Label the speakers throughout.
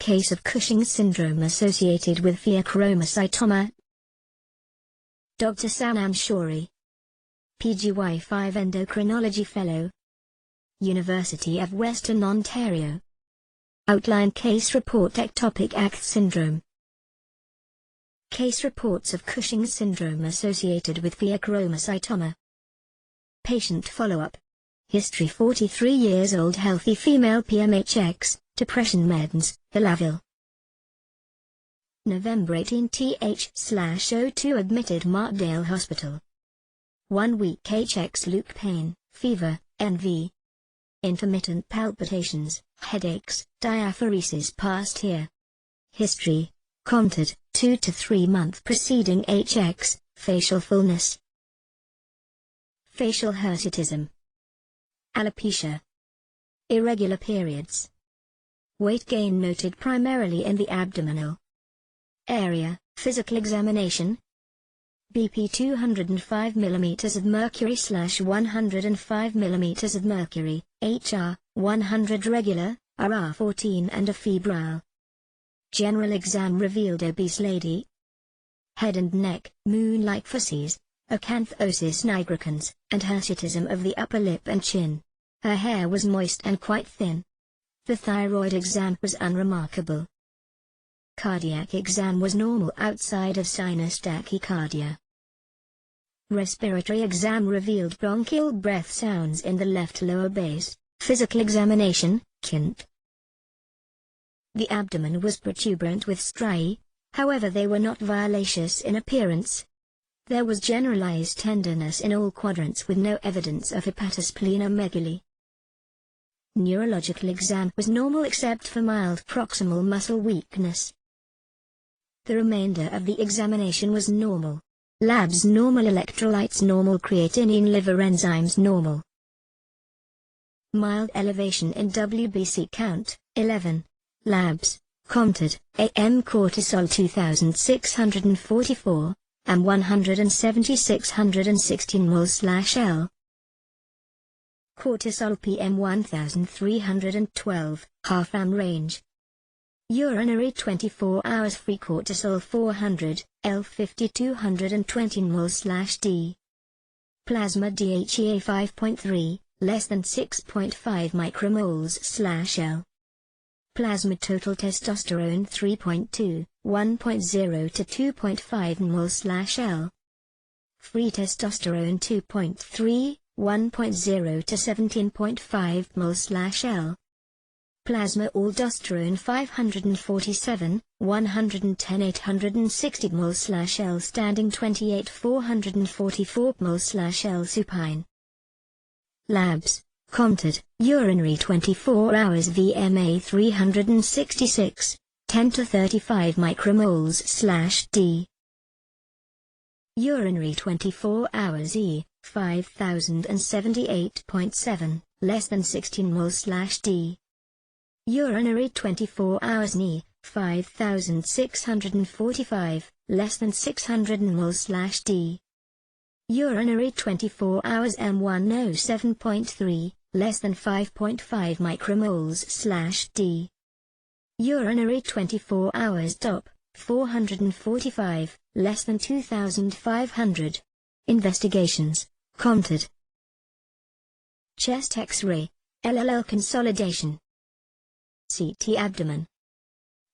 Speaker 1: case of Cushing syndrome associated with pheochromocytoma. Dr. Sanam Shourie, PGY5 Endocrinology Fellow, University of Western Ontario. Outline Case Report Ectopic Act Syndrome. Case reports of Cushing syndrome associated with pheochromocytoma. Patient follow-up. History: 43 years old, healthy female, PMHX, depression meds, Elavil. November 18 th/02 admitted Markdale Hospital. 1 week HX, loop pain, fever, NV. Intermittent palpitations, headaches, diaphoresis past here. History: COMTED, 2 to 3 month preceding HX, facial fullness. Facial hirsutism. Alopecia. Irregular periods. Weight gain noted primarily in the abdominal area. Physical examination. BP 205 mm of mercury / 105 mm of mercury, HR, 100 regular, RR 14 and a febrile. General exam revealed obese lady. Head and neck, moon-like phases, acanthosis nigricans, and hirsutism of the upper lip and chin. Her hair was moist and quite thin. The thyroid exam was unremarkable. Cardiac exam was normal outside of sinus tachycardia. Respiratory exam revealed bronchial breath sounds in the left lower base. Physical examination, KINT. The abdomen was protuberant with striae, however they were not violaceous in appearance. There was generalized tenderness in all quadrants with no evidence of hepatosplenomegaly. Neurological exam was normal except for mild proximal muscle weakness. The remainder of the examination was normal. Labs normal, electrolytes normal, creatinine, liver enzymes normal. Mild elevation in WBC count, 11. Labs, COMTED, AM cortisol 2644, AM 17616 mol/L. Cortisol PM 1312, half AM range. Urinary 24 hours free cortisol 400, L 5220 mol/D. Plasma DHEA 5.3, less than 6.5 micromoles/L. Plasma total testosterone 3.2, 1.0 to 2.5 mol/L. Free testosterone 2.3, 1.0 to 17.5 mol/L. Plasma aldosterone 547, 110 860 mol/L standing 28 444 mol/L supine. Labs, COMTED, urinary 24 hours VMA 366, 10 to 35 micromoles/D. Urinary 24 hours E, 5078.7, less than 16 mol/D. Urinary 24 hours Ni, 5645, less than 600 mol/D. Urinary 24 hours M107.3, less than 5.5 micromoles/D. Urinary 24 hours DOP, 445, less than 2500. Investigations, COMTED. Chest X-ray, LLL consolidation. CT abdomen.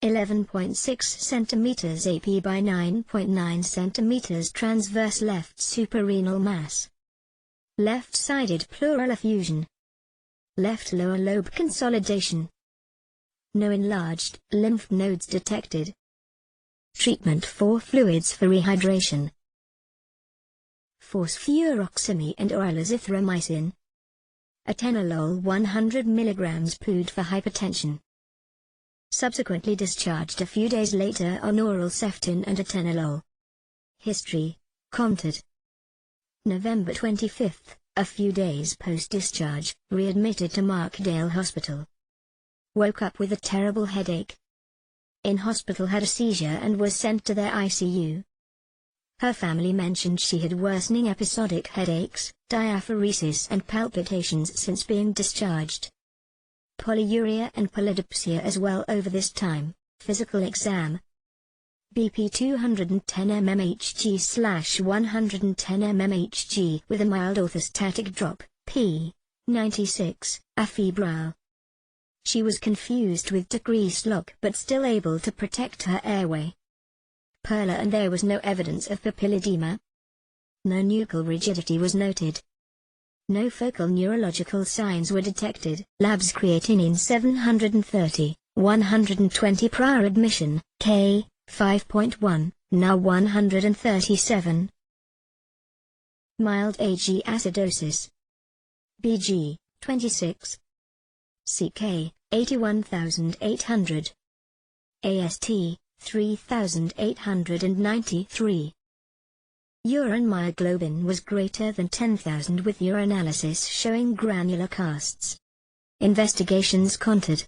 Speaker 1: 11.6 cm AP by 9.9 cm transverse left suprarenal mass. Left-sided pleural effusion. Left lower lobe consolidation. No enlarged lymph nodes detected. Treatment for fluids for rehydration. Fosfuroxime and oral azithromycin. Atenolol 100 mg PUD for hypertension. Subsequently discharged a few days later on oral ceftin and atenolol. History, COMTED. November 25, a few days post-discharge, readmitted to Markdale Hospital. Woke up with a terrible headache. In hospital had a seizure and was sent to their ICU. Her family mentioned she had worsening episodic headaches, diaphoresis and palpitations since being discharged. polyuria and polydipsia as well over this time. Physical exam. BP 210 mmHg/110 mmHg with a mild orthostatic drop, p. 96, afebrile. She was confused with decreased lock but still able to protect her airway. Perla, and there was no evidence of papilledema. No nuchal rigidity was noted. No focal neurological signs were detected. Labs: creatinine 730, 120 prior admission, K, 5.1, now 137. Mild AG acidosis. BG, 26. CK, 81,800. AST, 3,893. Urine myoglobin was greater than 10,000 with urinalysis showing granular casts. Investigations countered.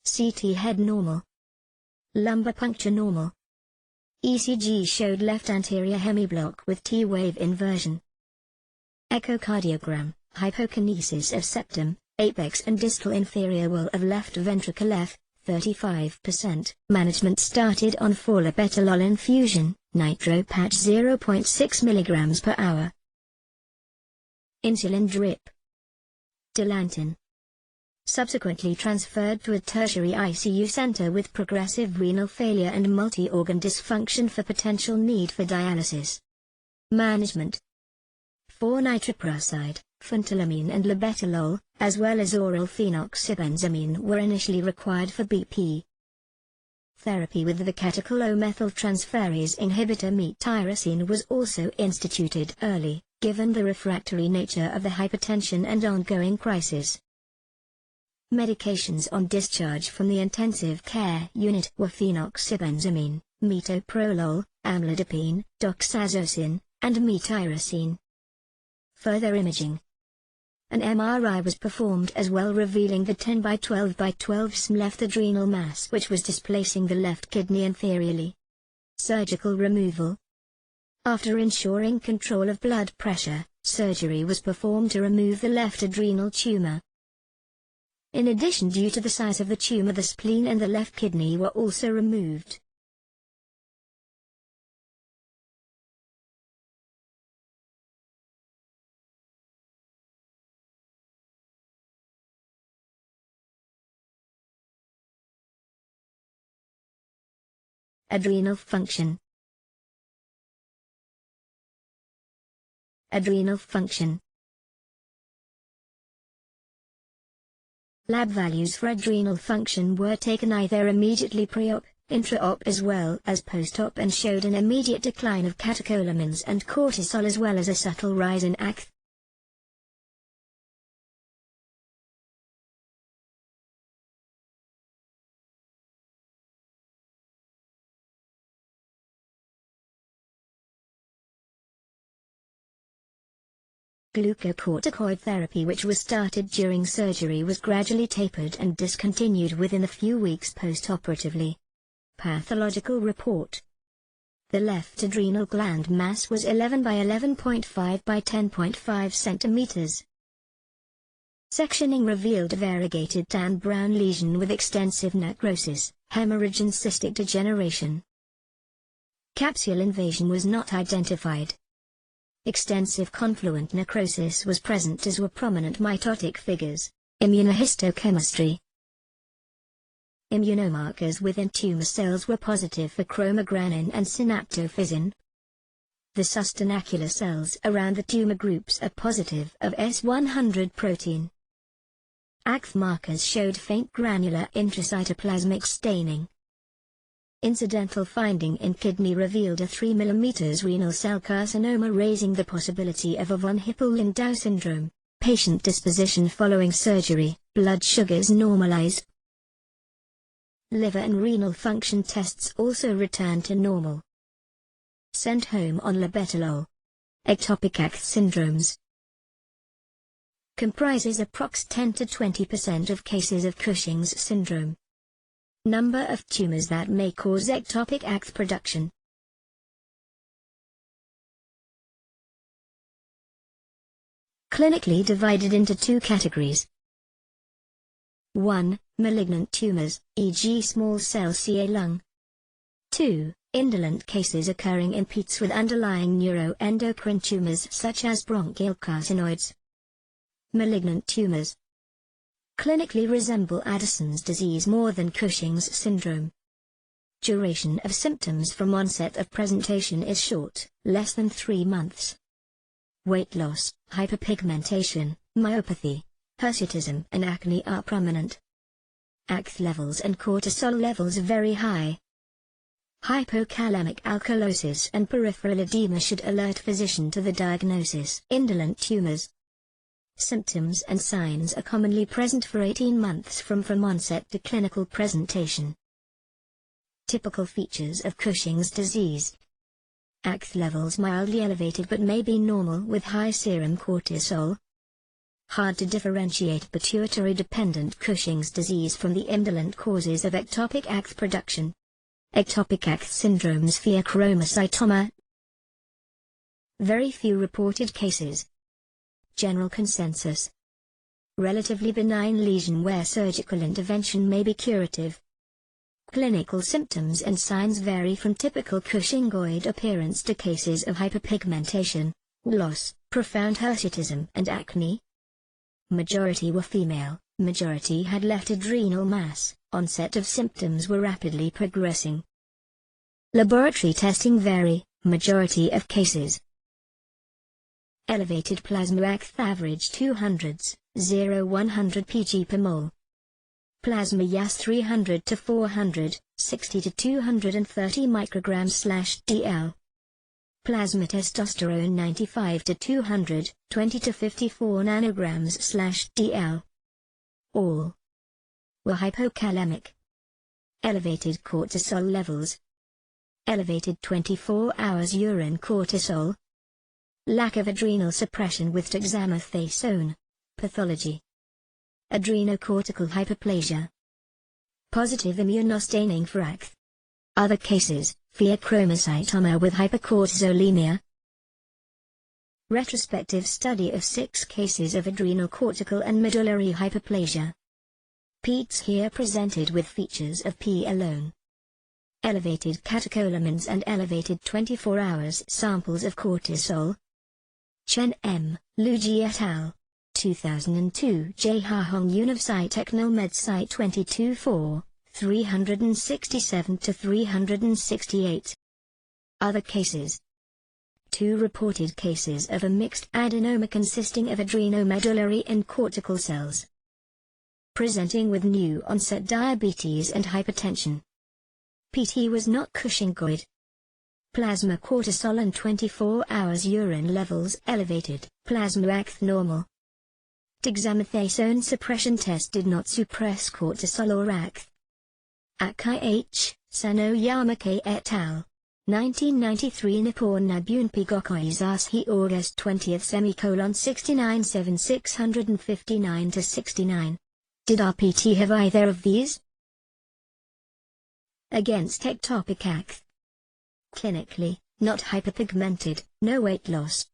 Speaker 1: CT head normal. Lumbar puncture normal. ECG showed left anterior hemiblock with T-wave inversion. Echocardiogram, hypokinesis of septum, apex and distal inferior wall of left ventricle F, 35%. Management started on forlabetalol infusion, nitro patch 0.6 mg per hour. Insulin drip. Dilantin. Subsequently transferred to a tertiary ICU center with progressive renal failure and multi-organ dysfunction for potential need for dialysis. Management. 4-nitroprusside, phentylamine and labetalol, as well as oral phenoxybenzamine were initially required for BP. Therapy with the catechol-O-methyltransferase inhibitor metyrosine was also instituted early, given the refractory nature of the hypertension and ongoing crisis. Medications on discharge from the intensive care unit were phenoxybenzamine, metoprolol, amlodipine, doxazosine, and metyrosine. Further imaging. An MRI was performed as well, revealing the 10 by 12 by 12 SM left adrenal mass which was displacing the left kidney inferiorly. Surgical removal. After ensuring control of blood pressure, surgery was performed to remove the left adrenal tumor. In addition, due to the size of the tumor, the spleen and the left kidney were also removed. Adrenal function. Adrenal function. Lab values for adrenal function were taken either immediately pre-op, intra-op as well as post-op, and showed an immediate decline of catecholamines and cortisol as well as a subtle rise in ACTH. Glucocorticoid therapy, which was started during surgery, was gradually tapered and discontinued within a few weeks post-operatively. Pathological report. The left adrenal gland mass was 11 by 11.5 by 10.5 centimeters. Sectioning revealed a variegated tan-brown lesion with extensive necrosis, hemorrhage and cystic degeneration. Capsule invasion was not identified. Extensive confluent necrosis was present, as were prominent mitotic figures. Immunohistochemistry. Immunomarkers within tumor cells were positive for chromogranin and synaptophysin. The sustenacular cells around the tumor groups are positive of S100 protein. ACTH markers showed faint granular intracytoplasmic staining. Incidental finding in kidney revealed a 3 mm renal cell carcinoma, raising the possibility of a von Hippel-Lindau syndrome. Patient disposition following surgery, blood sugars normalized. Liver and renal function tests also returned to normal. Sent home on labetalol. Ectopic ACTH syndromes comprises approx 10 to 20% of cases of Cushing's syndrome. Number of tumors that may cause ectopic ACTH production. Clinically divided into two categories. 1. Malignant tumors, e.g. small cell CA lung. 2. Indolent cases occurring in peds with underlying neuroendocrine tumors such as bronchial carcinoids. Malignant tumors clinically resemble Addison's disease more than Cushing's syndrome. Duration of symptoms from onset of presentation is short, less than 3 months. Weight loss, hyperpigmentation, myopathy, hirsutism and acne are prominent. ACTH levels and cortisol levels are very high. Hypokalemic alkalosis and peripheral edema should alert physician to the diagnosis. Indolent tumors. Symptoms and signs are commonly present for 18 months from onset to clinical presentation. Typical features of Cushing's disease. ACTH levels mildly elevated but may be normal with high serum cortisol. Hard to differentiate pituitary-dependent Cushing's disease from the indolent causes of ectopic ACTH production. Ectopic ACTH syndrome's pheochromocytoma. Very few reported cases. General consensus. Relatively benign lesion where surgical intervention may be curative. Clinical symptoms and signs vary from typical Cushingoid appearance to cases of hyperpigmentation, loss, profound hirsutism and acne. Majority were female, majority had left adrenal mass, onset of symptoms were rapidly progressing. Laboratory testing vary, majority of cases. Elevated plasma ACTH average 200s, 0-100 pg per mole. Plasma YAS 300 to 400, 60 to 230 micrograms/dl. Plasma testosterone 95 to 200, 20 to 54 nanograms/dl. All were hypokalemic. Elevated cortisol levels. Elevated 24 hours urine cortisol. Lack of adrenal suppression with dexamethasone. Pathology. Adrenocortical hyperplasia. Positive immunostaining for ACTH. Other cases, pheochromocytoma with hypercortisolemia. Retrospective study of 6 cases of adrenocortical and medullary hyperplasia. Peds here presented with features of P alone. Elevated catecholamines and elevated 24 hours samples of cortisol. Chen M., Lu Ji et al. 2002 J. Ha Hong Univ Techno Med Sci 22-4, 367 to 368. Other cases. 2 reported cases of a mixed adenoma consisting of adrenomedullary and cortical cells. Presenting with new onset diabetes and hypertension. PT was not Cushingoid. Plasma cortisol and 24 hours urine levels elevated, plasma ACTH normal. Dexamethasone suppression test did not suppress cortisol or ACTH. Akai H., Sanoyama K. et al. 1993 Nippon Nabunpi Gokoizashi August 20 /69 7659 to 69. Did RPT have either of these? Against ectopic ACTH. Clinically, not hyperpigmented, no weight loss.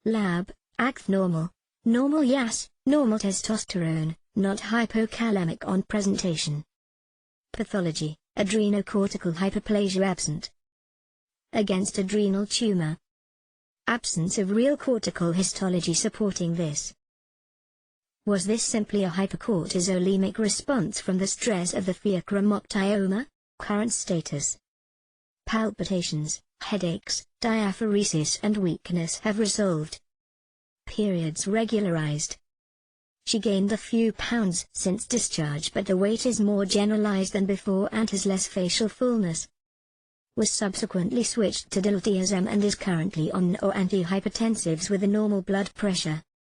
Speaker 1: Lab, ACTH normal. Normal YAS, normal testosterone, not hypokalemic on presentation. Pathology, adrenocortical hyperplasia absent. Against adrenal tumor. Absence of real cortical histology supporting this. Was this simply a hypercortisolemic response from the stress of the pheochromocytoma? Current status. Palpitations, headaches, diaphoresis and weakness have resolved. Periods regularized. She gained a few pounds since discharge but the weight is more generalized than before and has less facial fullness. Was subsequently switched to diltiazem and is currently on or antihypertensives with a normal blood pressure.